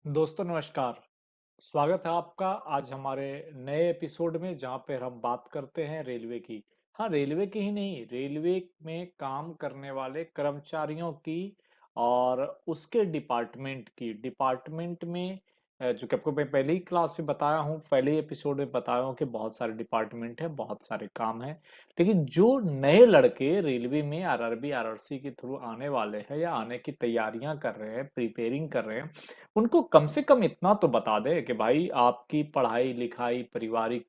दोस्तों नमस्कार। स्वागत है आपका आज हमारे नए एपिसोड में जहाँ पे हम बात करते हैं रेलवे की। हाँ, रेलवे की ही नहीं, रेलवे में काम करने वाले कर्मचारियों की और उसके डिपार्टमेंट की। डिपार्टमेंट में जो कि आपको मैं पहले ही क्लास में बताया हूँ, पहले ही एपिसोड में बताया हूँ कि बहुत सारे डिपार्टमेंट हैं, बहुत सारे काम हैं। लेकिन जो नए लड़के रेलवे में आरआरबी, आरआरसी के थ्रू आने वाले हैं या आने की तैयारियां कर रहे हैं, प्रिपेयरिंग कर रहे हैं, उनको कम से कम इतना तो बता दें कि भाई आपकी पढ़ाई-लिखाई, पारिवारिक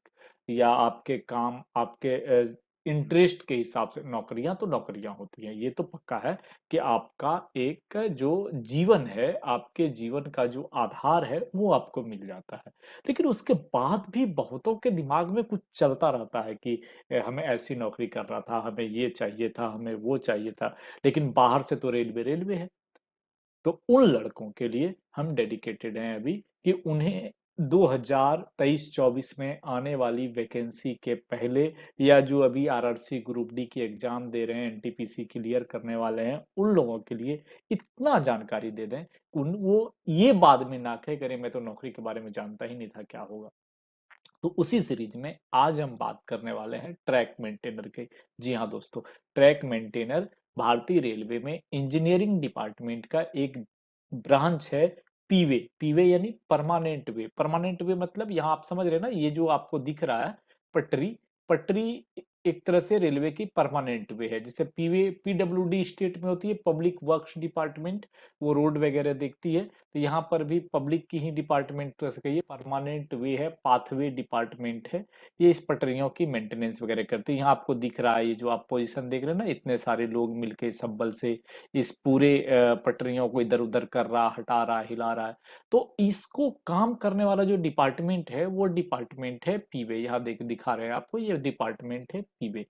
या आपके काम, आपके इंटरेस्ट के हिसाब से नौकरियाँ तो नौकरियाँ होती हैं। ये तो पक्का है कि आपका एक जो जीवन है, आपके जीवन का जो आधार है, वो आपको मिल जाता है। लेकिन उसके बाद भी बहुतों के दिमाग में कुछ चलता रहता है कि हमें ऐसी नौकरी करना था, हमें ये चाहिए था, हमें वो चाहिए था, लेकिन बाहर से तो रेलवे, रेलवे है। तो उन लड़कों के लिए हम डेडिकेटेड हैं अभी कि उन्हें 2023-24 में आने वाली वैकेंसी के पहले या जो अभी आरआरसी ग्रुप डी की एग्जाम दे रहे हैं, एनटीपीसी क्लियर करने वाले हैं, उन लोगों के लिए इतना जानकारी दे दें उन वो ये बाद में ना कहे करें मैं तो नौकरी के बारे में जानता ही नहीं था क्या होगा। तो उसी सीरीज में आज हम बात करने वाले हैं ट्रैक मेंटेनर के। जी हाँ दोस्तों, ट्रैक मेंटेनर भारतीय रेलवे में इंजीनियरिंग डिपार्टमेंट का एक ब्रांच है। पीवे, पीवे यानी परमानेंट वे। परमानेंट वे मतलब यहाँ आप समझ रहे हैं ना, ये जो आपको दिख रहा है पटरी, पटरी एक तरह से रेलवे की परमानेंट वे है। जैसे पीवे, पीडब्ल्यूडी स्टेट में होती है, पब्लिक वर्क्स डिपार्टमेंट, वो रोड वगैरह देखती है। तो यहाँ पर भी पब्लिक की ही डिपार्टमेंट तो ऐसे कहिए, परमानेंट वे है, पाथवे डिपार्टमेंट है। ये इस पटरियों की मेंटेनेंस वगैरह करती है। यहाँ आपको दिख रहा है, ये जो आप पोजीशन देख रहे हैं ना, इतने सारे लोग मिलके इस बल से इस पूरे पटरियों को इधर उधर कर रहा, हटा रहा, हिला रहा है। तो इसको काम करने वाला जो डिपार्टमेंट है वो डिपार्टमेंट है पीवे। यहाँ दिखा रहे हैं आपको, ये डिपार्टमेंट है पीवे।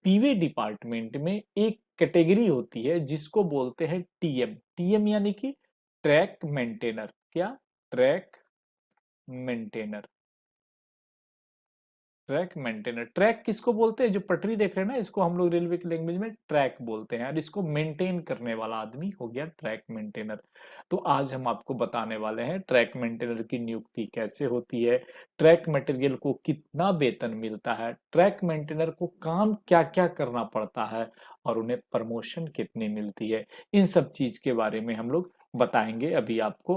पीवे डिपार्टमेंट में एक कैटेगरी होती है जिसको बोलते हैं टीएम। टीएम यानी कि ट्रैक मेंटेनर। क्या? Track maintainer. Track maintainer. Track किसको बोलते हैं? जो पटरी देख रहे हैं ना, इसको हम लोग रेलवे की लैंग्वेज में ट्रैक बोलते हैं, और इसको मेंटेन करने वाला आदमी हो गया ट्रैक मेंटेनर। तो आज हम आपको बताने वाले हैं ट्रैक मेंटेनर की नियुक्ति कैसे होती है, ट्रैक मटेरियल को कितना वेतन मिलता है, ट्रैक मेंटेनर को काम क्या क्या करना पड़ता है, और उन्हें प्रमोशन कितनी मिलती है। इन सब चीज के बारे में हम लोग बताएंगे अभी आपको,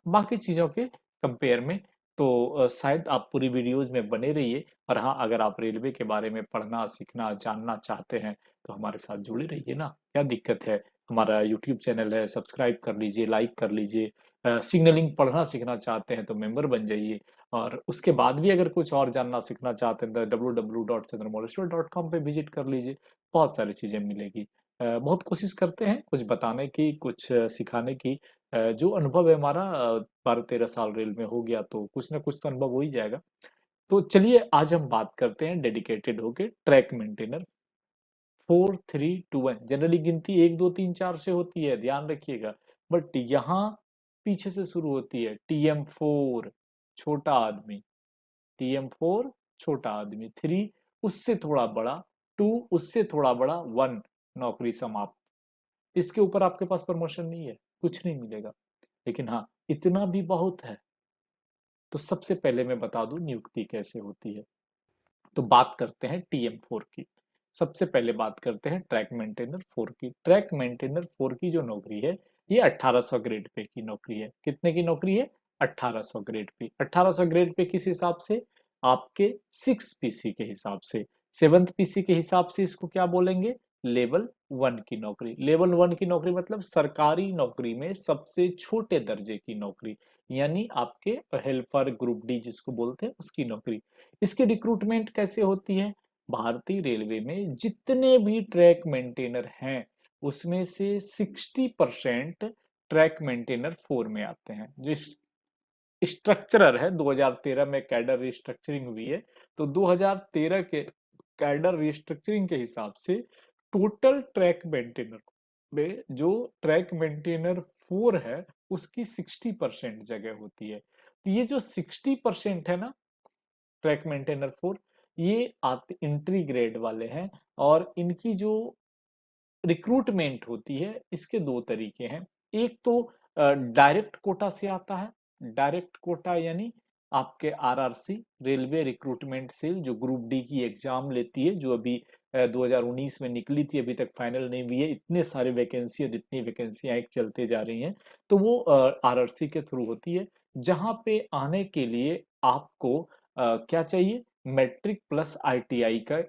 बाकी चीजों के कंपेयर में। तो शायद आप पूरी वीडियोज में बने रहिए। और हाँ, अगर आप रेलवे के बारे में पढ़ना, सीखना, जानना चाहते हैं तो हमारे साथ जुड़े रहिए ना, क्या दिक्कत है। हमारा यूट्यूब चैनल है, सब्सक्राइब कर लीजिए, लाइक कर लीजिए। सिग्नलिंग पढ़ना सीखना चाहते हैं तो मेंबर बन जाइए। और उसके बाद भी अगर कुछ और जानना सीखना चाहते हैं तो www.chandramouleshwar.com पे विजिट कर लीजिए, बहुत सारी चीजें मिलेगी। बहुत कोशिश करते हैं कुछ बताने की, कुछ सिखाने की। जो अनुभव है हमारा, 12-13 साल रेल में हो गया, तो कुछ ना कुछ तो अनुभव हो ही जाएगा। तो चलिए आज हम बात करते हैं डेडिकेटेड होके ट्रैक मेंटेनर। 4-3-2-1 जनरली गिनती 1-2-3-4 से होती है, ध्यान रखिएगा। बट यहाँ पीछे से शुरू होती है। TM4 छोटा आदमी, TM4 छोटा आदमी, 3 उससे थोड़ा बड़ा, 2 उससे थोड़ा बड़ा, 1 नौकरी समाप्त। इसके ऊपर आपके पास प्रमोशन नहीं है, कुछ नहीं मिलेगा। लेकिन हाँ, इतना भी बहुत है। तो सबसे पहले मैं बता दूं नियुक्ति कैसे होती है। तो बात करते हैं TM4 की। सबसे पहले बात करते हैं ट्रैक मेंटेनर 4 की। ट्रैक मेंटेनर 4 की जो नौकरी है, ये 1800 ग्रेड पे की नौकरी है। कितने की नौकरी है? 1800 ग्रेड पे। 1800 ग्रेड पे किस हिसाब से? आपके 6 पीसी के हिसाब से। 7th पीसी के हिसाब से इसको क्या बोलेंगे? लेवल 1 की नौकरी। लेवल 1 की नौकरी मतलब सरकारी नौकरी में सबसे छोटे दर्जे की नौकरी, यानी आपके हेल्पर ग्रुप डी जिसको बोलते हैं उसकी नौकरी। इसकी रिक्रूटमेंट कैसे होती है? भारतीय रेलवे में जितने भी ट्रैक मेंटेनर हैं उसमें से 60% ट्रैक मेंटेनर 4 में आते हैं। जो स्ट्रक्चरर है, 2013 में कैडर रिस्ट्रक्चरिंग हुई है, तो 2013 के कैडर रिस्ट्रक्चरिंग के हिसाब से टोटल ट्रैक मेंटेनर में जो ट्रैक मेंटेनर 4 है उसकी 60% जगह होती है। तो ये जो 60% है ना, ट्रैक मेंटेनर 4, ये आते इंट्री ग्रेड वाले हैं। और इनकी जो रिक्रूटमेंट होती है, इसके दो तरीके हैं। एक तो डायरेक्ट कोटा से आता है, डायरेक्ट कोटा यानी आपके आरआरसी, रेलवे रिक्रूटमेंट सेल, जो ग्रुप डी की एग्जाम लेती है, जो अभी 2019 में निकली थी, अभी तक फाइनल नहीं हुई है। इतने सारे वैकेंसी और इतनी वैकेंसियां एक चलते जा रही हैं, तो वो आरआरसी के थ्रू होती है। जहां पे आने के लिए आपको क्या चाहिए, मैट्रिक प्लस आईटीआई का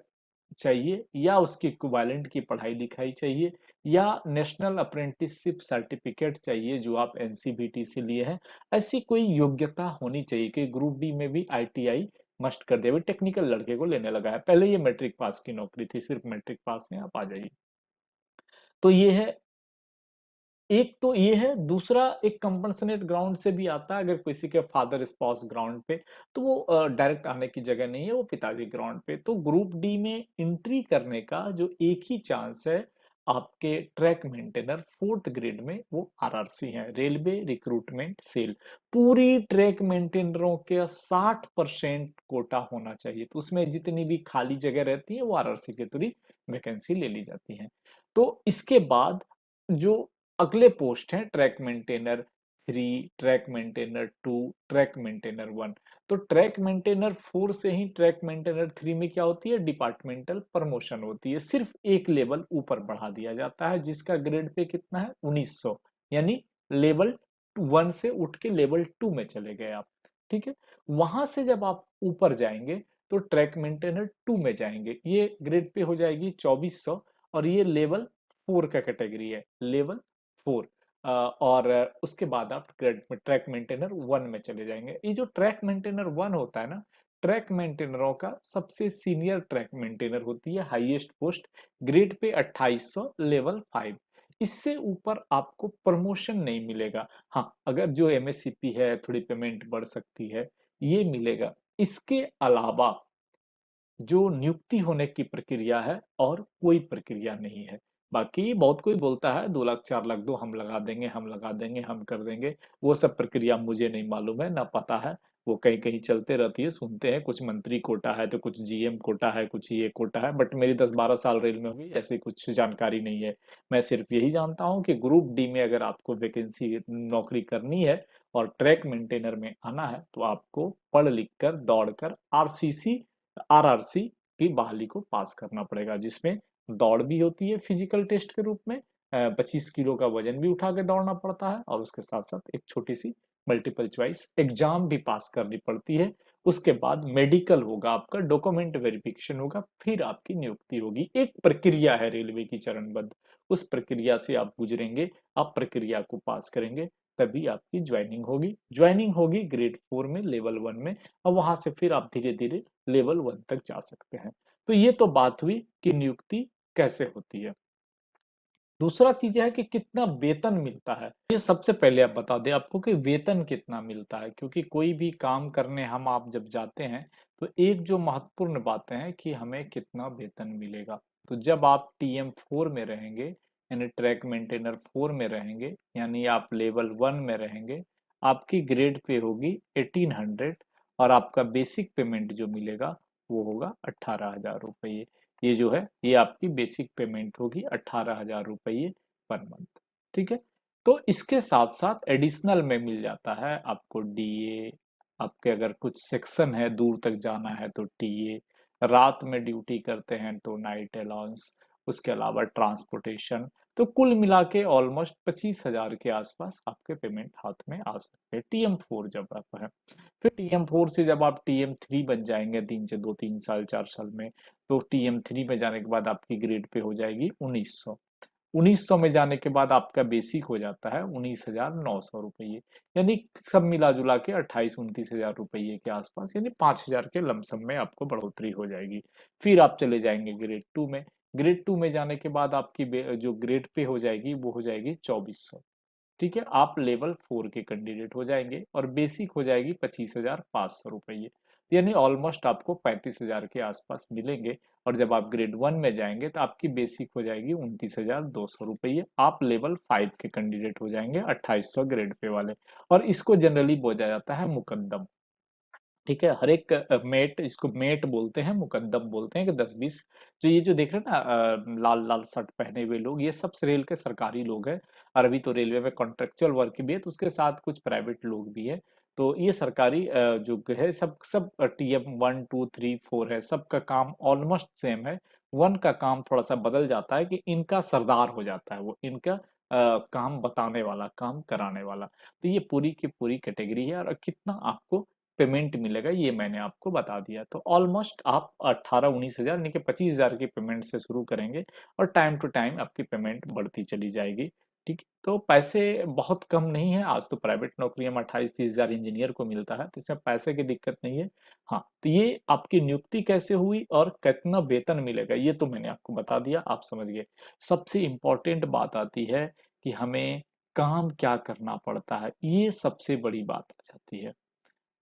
चाहिए, या उसके इक्विवेलेंट की पढ़ाई लिखाई चाहिए, या नेशनल अप्रेंटिसशिप सर्टिफिकेट चाहिए जो आप एनसीबीटी से लिए हैं। ऐसी कोई योग्यता होनी चाहिए कि ग्रुप डी में भी आईटीआई मस्ट कर दिया। टेक्निकल लड़के को लेने लगा है, पहले ये मैट्रिक पास की नौकरी थी, सिर्फ मैट्रिक पास है, आप आ जाइए। तो ये है, एक तो ये है। दूसरा, एक कंपनसेट ग्राउंड से भी आता है, अगर किसी के फादर स्पाउस ग्राउंड पे, तो वो डायरेक्ट आने की जगह नहीं है, वो पिताजी ग्राउंड पे। तो ग्रुप डी में एंट्री करने का जो एक ही चांस है, आपके ट्रैक मेंटेनर फोर्थ ग्रेड में, वो आरआरसी है, रेलवे रिक्रूटमेंट सेल। पूरी ट्रैक मेंटेनरों के 60% कोटा होना चाहिए, तो उसमें जितनी भी खाली जगह रहती है वो आरआरसी के थ्रू वैकेंसी ले ली जाती है। तो इसके बाद जो अगले पोस्ट हैं, track maintainer 3, track maintainer 2, track maintainer 1। तो ट्रैक मेंटेनर 4 से ही ट्रैक मेंटेनर 3 में क्या होती है, डिपार्टमेंटल प्रमोशन होती है, सिर्फ एक लेवल ऊपर बढ़ा दिया जाता है, जिसका ग्रेड पे कितना है, 1900। यानी लेवल 1 से उठ के लेवल 2 में चले गए आप। ठीक है, वहां से जब आप ऊपर जाएंगे तो ट्रैक मेंटेनर 2 में जाएंगे, ये ग्रेड पे हो जाएगी 2400, और ये लेवल 4 का कैटेगरी है, लेवल 4। और उसके बाद आप ट्रैक मेंटेनर 1 में चले जाएंगे। ये जो ट्रैक मेंटेनर 1 होता है ना, ट्रैक मेंटेनरों का सबसे सीनियर ट्रैक मेंटेनर होती है, highest post, grade pay 2800, level 5। इससे ऊपर आपको प्रमोशन नहीं मिलेगा। हाँ, अगर जो एमएससीपी है, थोड़ी पेमेंट बढ़ सकती है, ये मिलेगा। इसके अलावा जो नियुक्ति होने की प्रक्रिया है, और कोई प्रक्रिया नहीं है। बाकी बहुत कोई बोलता है 2 लाख 4 लाख दो, हम लगा देंगे, हम लगा देंगे, हम कर देंगे। वो सब प्रक्रिया मुझे नहीं मालूम है, ना पता है। वो कहीं कहीं चलते रहती है, सुनते हैं कुछ मंत्री कोटा है, तो कुछ जीएम कोटा है, कुछ ये कोटा है, बट मेरी 10-12 साल रेल में हुई, ऐसी कुछ जानकारी नहीं है। मैं सिर्फ यही जानता हूँ कि ग्रुप डी में अगर आपको वैकेंसी नौकरी करनी है और ट्रैक मेंटेनर में आना है, तो आपको पढ़ लिख कर, दौड़ कर, आरसीसी आरआरसी की बहाली को पास करना पड़ेगा, जिसमें दौड़ भी होती है फिजिकल टेस्ट के रूप में, 25 किलो का वजन भी उठा के दौड़ना पड़ता है, और उसके साथ साथ एक छोटी सी मल्टीपल चॉइस एग्जाम भी पास करनी पड़ती है। उसके बाद मेडिकल होगा, आपका डॉक्यूमेंट वेरिफिकेशन होगा, फिर आपकी नियुक्ति होगी। एक प्रक्रिया है रेलवे की चरणबद्ध, उस प्रक्रिया से आप गुजरेंगे, आप प्रक्रिया को पास करेंगे, तभी आपकी ज्वाइनिंग होगी। ज्वाइनिंग होगी ग्रेड 4 में, लेवल 1 में, और वहां से फिर आप धीरे धीरे लेवल 1 तक जा सकते हैं। तो ये तो बात हुई कि नियुक्ति कैसे होती है। दूसरा चीज है कि कितना वेतन मिलता है। ये सबसे पहले आप बता दें आपको कि वेतन कितना मिलता है, क्योंकि कोई भी काम करने हम आप जब जाते हैं, तो एक जो महत्वपूर्ण बातें हैं कि हमें कितना वेतन मिलेगा। तो जब आप टीएम 4 में रहेंगे, यानी ट्रैक मेंटेनर 4 में रहेंगे, यानी आप लेवल 1 में रहेंगे, आपकी ग्रेड पे होगी 1800, और आपका बेसिक पेमेंट जो मिलेगा वो होगा 18,000 रुपये। ये जो है, ये आपकी बेसिक पेमेंट होगी 18,000 रुपये पर मंथ। ठीक है, तो इसके साथ साथ एडिशनल में मिल जाता है आपको डीए, आपके अगर कुछ सेक्शन है, दूर तक जाना है तो टीए, रात में ड्यूटी करते हैं तो नाइट अलाउंस, उसके अलावा ट्रांसपोर्टेशन। तो कुल मिला के ऑलमोस्ट 25,000 के आसपास आपके पेमेंट हाथ में आ सकते हैं, टीएम 4 जब आप है। फिर टीएम 4 से जब आप टीएम 3 बन जाएंगे, 3 से 2 3 साल 4 साल में, तो टीएम 3 में जाने के बाद आपकी ग्रेड पे हो जाएगी 1900। 1900 में जाने के बाद आपका बेसिक हो जाता है 19,900 रुपये। यानी सब मिला जुला के 28-29 हजार रुपये के आसपास, यानी 5,000 के लमसम में आपको बढ़ोतरी हो जाएगी। फिर आप चले जाएंगे ग्रेड 2 में। ग्रेड 2 में जाने के बाद आपकी जो ग्रेड पे हो जाएगी वो हो जाएगी 2400। ठीक है, आप लेवल 4 के कैंडिडेट हो जाएंगे, और बेसिक हो जाएगी 25,500 रुपये। यानी ऑलमोस्ट आपको 35,000 के आसपास मिलेंगे। और जब आप ग्रेड 1 में जाएंगे तो आपकी बेसिक हो जाएगी 29,200 रुपये। आप लेवल 5 के कैंडिडेट हो जाएंगे, 2800 ग्रेड पे वाले। और इसको जनरली बोला जाता है मुकद्दम। ठीक है, हर एक मेट, इसको मेट बोलते हैं, मुकद्दम बोलते हैं, कि 10-20 जो ये जो देख रहे हैं ना, लाल लाल शर्ट पहने हुए लोग, ये सब रेल के सरकारी लोग हैं। और अभी तो रेलवे में कॉन्ट्रेक्चुअल वर्क भी है, तो उसके साथ कुछ प्राइवेट लोग भी है। तो ये सरकारी जो है सब सब टीएम 1 2 3 4 है, सबका काम ऑलमोस्ट सेम है। 1 का काम थोड़ा सा बदल जाता है कि इनका सरदार हो जाता है, वो इनका काम बताने वाला, काम कराने वाला। तो ये पूरी की पूरी कैटेगरी है और कितना आपको पेमेंट मिलेगा ये मैंने आपको बता दिया। तो ऑलमोस्ट आप 18-19 हज़ार यानी कि 25 हज़ार की पेमेंट से शुरू करेंगे और टाइम टू टाइम आपकी पेमेंट बढ़ती चली जाएगी। ठीक है, तो पैसे बहुत कम नहीं है। आज तो प्राइवेट नौकरियां में 28-30 हज़ार इंजीनियर को मिलता है, तो इसमें पैसे की दिक्कत नहीं है। हाँ, तो ये आपकी नियुक्ति कैसे हुई और कितना वेतन मिलेगा ये तो मैंने आपको बता दिया, आप समझ गए। सबसे इम्पोर्टेंट बात आती है कि हमें काम क्या करना पड़ता है, ये सबसे बड़ी बात आ जाती है।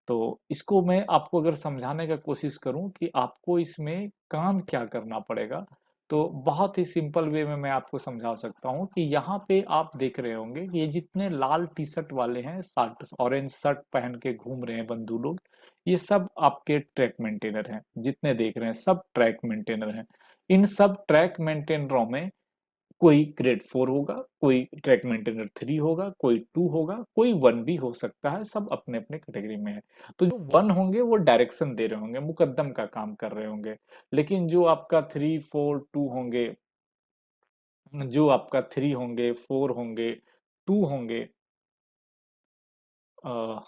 तो इसको मैं आपको अगर समझाने का कोशिश करूं कि आपको इसमें काम क्या करना पड़ेगा, तो बहुत ही सिंपल वे में मैं आपको समझा सकता हूं कि यहाँ पे आप देख रहे होंगे कि ये जितने लाल टी शर्ट वाले हैं, शर्ट ऑरेंज शर्ट पहन के घूम रहे हैं बंधु लोग, ये सब आपके ट्रैक मेंटेनर हैं। जितने देख रहे हैं सब ट्रैक मेंटेनर हैं। इन सब ट्रैक मेंटेनरों में कोई ग्रेड 4 होगा, कोई ट्रैक मेंटेनर 3 होगा, कोई 2 होगा, कोई 1 भी हो सकता है, सब अपने-अपने कैटेगरी में है। तो जो 1 होंगे वो डायरेक्शन दे रहे होंगे, मुकद्दम का काम कर रहे होंगे। लेकिन जो आपका 3, 4, 2 होंगे, जो आपका 3 होंगे, 4 होंगे, 2 होंगे, अ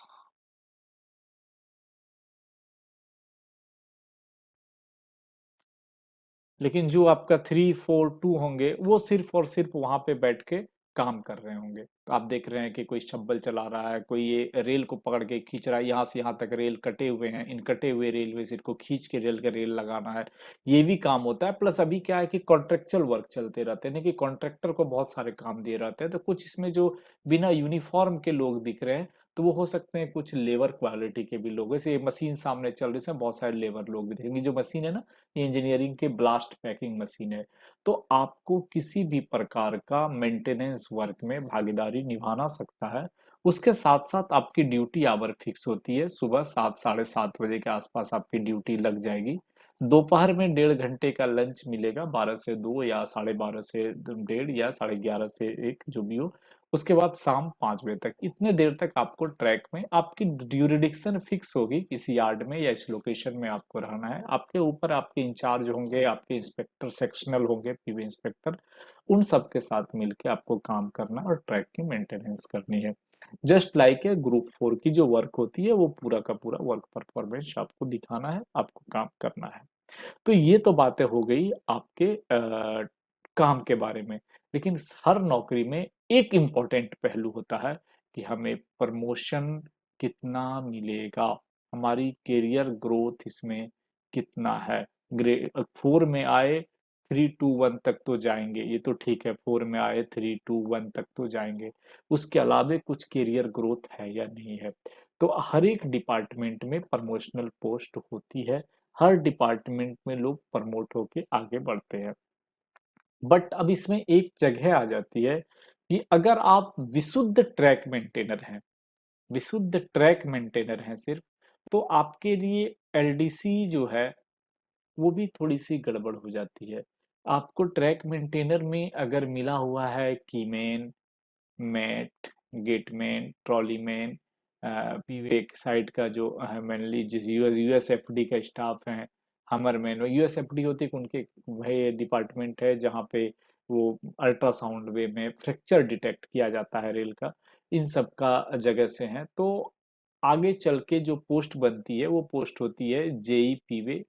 लेकिन जो आपका 3, 4, 2 होंगे, वो सिर्फ़ और सिर्फ़ वहाँ पे बैठ के काम कर रहे होंगे। तो आप देख रहे हैं कि कोई शट्बल चला रहा है, कोई ये रेल को पकड़ के खींच रहा है, यहाँ से यहाँ तक रेल कटे हुए हैं, इन कटे हुए रेलवे से इनको खींच के रेल का रेल लगाना है, ये भी काम होता है। प्लस अभी क्या है कि कॉन्ट्रैक्चुअल वर्क चलते रहते हैं, यानी कि कॉन्ट्रैक्टर को बहुत सारे काम दिए रहते हैं, तो कुछ इसमें जो बिना यूनिफ़ॉर्म के लोग दिख रहे हैं, तो वो हो सकते हैं कुछ लेबर क्वालिटी के भी लोग। वैसे ये मशीन सामने चल रही है, इसमें बहुत सारे लेबर लोग भी दिखेंगे। जो मशीन है ना, इंजीनियरिंग के ब्लास्ट पैकिंग मशीन है। तो आपको किसी भी प्रकार का मेंटेनेंस वर्क में भागीदारी निभाना सकता है। उसके साथ साथ आपकी ड्यूटी आवर फिक्स होती है। सुबह 7 साढ़े 7 बजे के आसपास आपकी ड्यूटी लग जाएगी। दोपहर में 1.5 घंटे का लंच मिलेगा, 12 से 2 या 12:30 से 1:30 या 11:30 से 1 जो भी हो। उसके बाद शाम 5 बजे तक, इतने देर तक आपको ट्रैक में आपकी ड्यूरिडिक्शन फिक्स होगी, इस यार्ड में या इस लोकेशन में आपको रहना है। आपके ऊपर आपके इंचार्ज होंगे, आपके इंस्पेक्टर सेक्शनल होंगे, पीवी इंस्पेक्टर, उन सब के साथ मिलके आपको काम करना और ट्रैक की मेंटेनेंस करनी है। जस्ट लाइक ए ग्रुप 4 की जो वर्क होती है, वो पूरा का पूरा वर्क परफॉर्मेंस आपको दिखाना है, आपको काम करना है। तो ये तो बातें हो गई आपके काम के बारे में। लेकिन हर नौकरी में एक इम्पोर्टेंट पहलू होता है कि हमें प्रमोशन कितना मिलेगा, हमारी करियर ग्रोथ इसमें कितना है। ग्रेड 4 में आए, 3 टू 1 तक तो जाएंगे, ये तो ठीक है। 4 में आए, 3 टू 1 तक तो जाएंगे। उसके अलावे कुछ करियर ग्रोथ है या नहीं है। तो हर एक डिपार्टमेंट में प्रमोशनल पोस्ट होती है। हर डिपार्टमेंट में लोग प्रमोट होके आगे बढ़ते हैं। बट अब इसमें एक जगह आ जाती है कि अगर आप विशुद्ध ट्रैक मेंटेनर हैं, विशुद्ध ट्रैक मेंटेनर हैं सिर्फ, तो आपके लिए एलडीसी जो है वो भी थोड़ी सी गड़बड़ हो जाती है। आपको ट्रैक मेंटेनर में अगर मिला हुआ है कीमैन, मैट, गेटमैन, ट्रॉलीमैन, विवेक साइड का जो मेनली जिस यूएसएफडी का स्टाफ है, हमरमैन, यूएसएफडी होती है उनके वही डिपार्टमेंट है जहाँ पे वो अल्ट्रासाउंड वे में फ्रैक्चर डिटेक्ट किया जाता है रेल का, इन सब का जगह से हैं। तो आगे चल के जो पोस्ट बनती है वो पोस्ट होती है जेई पीवे,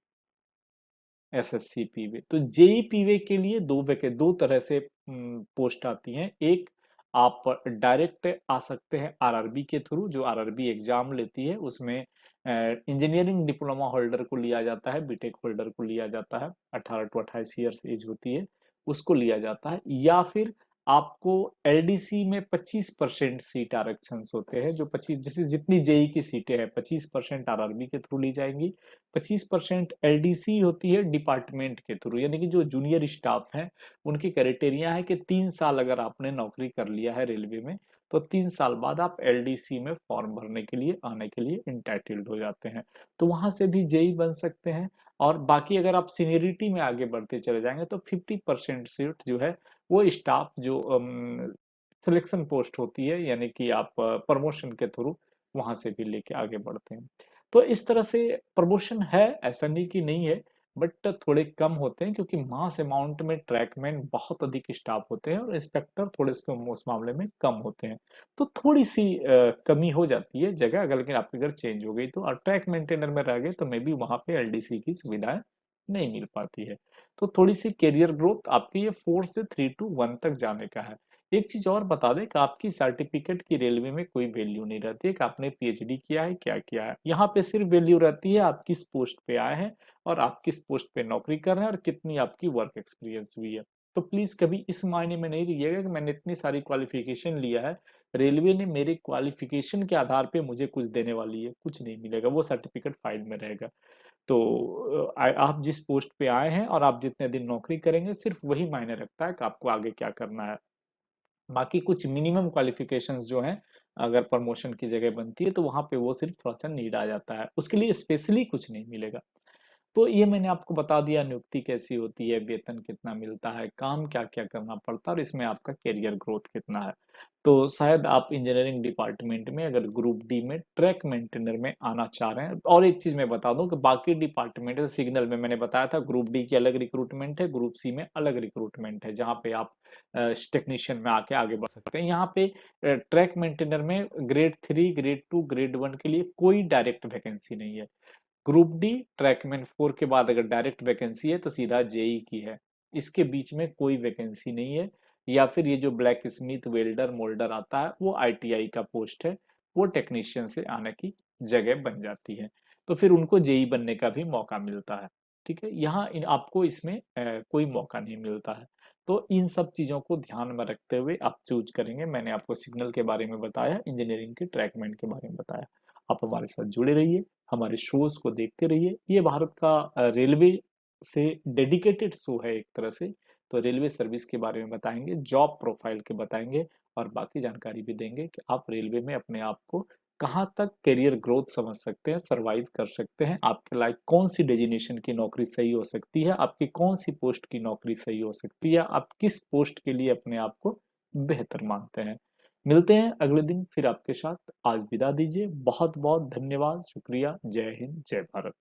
एसएससी पीवे। तो जेई पीवे के लिए दो तरह से पोस्ट आती हैं। एक, आप डायरेक्ट आ सकते हैं आरआरबी के थ्रू, जो आरआरबी एग्जाम लेती है उसमें इंजीनियरिंग डिप्लोमा होल्डर को लिया जाता है, बीटेक होल्डर को लिया जाता है, 18 टू 28 ईयर्स एज होती है, उसको लिया जाता है। या फिर आपको एलडीसी में 25% सीट आरक्षण होते हैं, जो 25 जैसे जितनी जेई की सीटें हैं 25% आरआरबी के थ्रू ली जाएंगी, 25% एलडीसी होती है डिपार्टमेंट के थ्रू, यानी कि जो जूनियर स्टाफ है उनकी क्राइटेरिया है कि 3 साल अगर आपने नौकरी कर लिया है रेलवे में, तो 3 साल बाद आप एलडीसी में फॉर्म भरने के लिए आने के लिए इंटाइटल्ड हो जाते हैं। तो वहां से भी जेई बन सकते हैं। और बाकी अगर आप सीनियरिटी में आगे बढ़ते चले जाएंगे तो 50% सीट जो है वो स्टाफ जो सिलेक्शन पोस्ट होती है, यानी कि आप प्रमोशन के थ्रू वहाँ से भी लेके आगे बढ़ते हैं। तो इस तरह से प्रमोशन है, ऐसा नहीं कि नहीं है, बट थोड़े कम होते हैं क्योंकि मास अमाउंट में ट्रैकमैन बहुत अधिक स्टाफ होते हैं और इंस्पेक्टर थोड़े से उस मामले में कम होते हैं। तो थोड़ी-सी कमी हो जाती है जगह अगर, लेकिन आपकी अगर चेंज हो गई तो, और ट्रैक मेंटेनर में रह गए तो मे बी वहाँ पे एलडीसी की सुविधाएँ नहीं मिल पाती है। तो थोड़ी-सी करियर ग्रोथ आपकी ये 4 से 3 टू 1 तक जाने का है। एक चीज़ और बता दें कि आपकी सर्टिफ़िकेट की रेलवे में कोई वैल्यू नहीं रहती है कि आपने पीएचडी किया है, क्या किया है। यहाँ पे सिर्फ़ वैल्यू रहती है आप किस पोस्ट पे आए हैं और आप किस पोस्ट पे नौकरी कर रहे हैं और कितनी आपकी वर्क एक्सपीरियंस हुई है। तो प्लीज़ कभी इस मायने में नहीं रहिएगा कि मैंने इतनी सारी क्वालिफ़िकेशन लिया है, रेलवे ने मेरे क्वालिफ़िकेशन के आधार पे मुझे कुछ देने वाली है, कुछ नहीं मिलेगा, वो सर्टिफ़िकेट फ़ाइल में रहेगा। तो आप जिस पोस्ट पे आए हैं और आप जितने दिन नौकरी करेंगे, सिर्फ़ वही मायने रखता है कि आपको आगे क्या करना है। बाकी कुछ मिनिमम क्वालिफ़िकेशंस जो हैं, अगर प्रमोशन की जगह बनती है, तो वहाँ पे वो सिर्फ़ थोड़ा-सा नीड आ जाता है। उसके लिए स्पेशली कुछ नहीं मिलेगा। तो ये मैंने आपको बता दिया नियुक्ति कैसी होती है, वेतन कितना मिलता है, काम क्या-क्या करना पड़ता है और इसमें आपका करियर ग्रोथ कितना है। तो शायद आप इंजीनियरिंग डिपार्टमेंट में अगर ग्रुप डी में ट्रैक मेंटेनर में आना चाह रहे हैं, और एक चीज़ मैं बता दूँ कि बाकी डिपार्टमेंट जैसे सिग्नल में मैंने बताया था ग्रुप डी की अलग रिक्रूटमेंट है, ग्रुप सी में अलग रिक्रूटमेंट है, जहाँ पे आप टेक्नीशियन में आके आगे बढ़ सकते हैं। यहाँ पे ट्रैक मेंटेनर में ग्रेड 3, ग्रेड 2, ग्रेड 1 के लिए कोई डायरेक्ट वैकेंसी नहीं है। ग्रुप डी ट्रैकमैन 4 के बाद अगर डायरेक्ट वैकेंसी है तो सीधा जेई की है। इसके बीच में कोई वैकेंसी नहीं है, या फिर ये जो ब्लैक स्मिथ, वेल्डर, मोल्डर आता है वो आईटीआई का पोस्ट है, वो टेक्नीशियन से आने की जगह बन जाती है। तो फिर उनको जेई बनने का भी मौका मिलता है। ठीक है, यहाँ आपको इसमें कोई मौका नहीं मिलता है। तो इन सब चीज़ों को ध्यान में रखते हुए आप चूज करेंगे। मैंने आपको सिग्नल के बारे में बताया, इंजीनियरिंग के ट्रैकमैन के बारे में बताया। आप हमारे साथ जुड़े रहिए, हमारे शोज़ को देखते रहिए। ये भारत का रेलवे से डेडिकेटेड शो है एक तरह से। तो रेलवे सर्विस के बारे में बताएँगे, जॉब प्रोफाइल के बताएँगे और बाकी जानकारी भी देंगे कि आप रेलवे में अपने आप को कहाँ तक करियर ग्रोथ समझ सकते हैं, सर्वाइव कर सकते हैं, आपके लायक कौन-सी डेज़िग्नेशन की नौकरी सही हो सकती है, आपकी कौन-सी पोस्ट की नौकरी सही हो सकती है, आप किस पोस्ट के लिए अपने आप को बेहतर मानते हैं। मिलते हैं अगले दिन फिर आपके साथ। आज विदा दीजिए। बहुत-बहुत धन्यवाद, शुक्रिया। जय हिंद, जय भारत।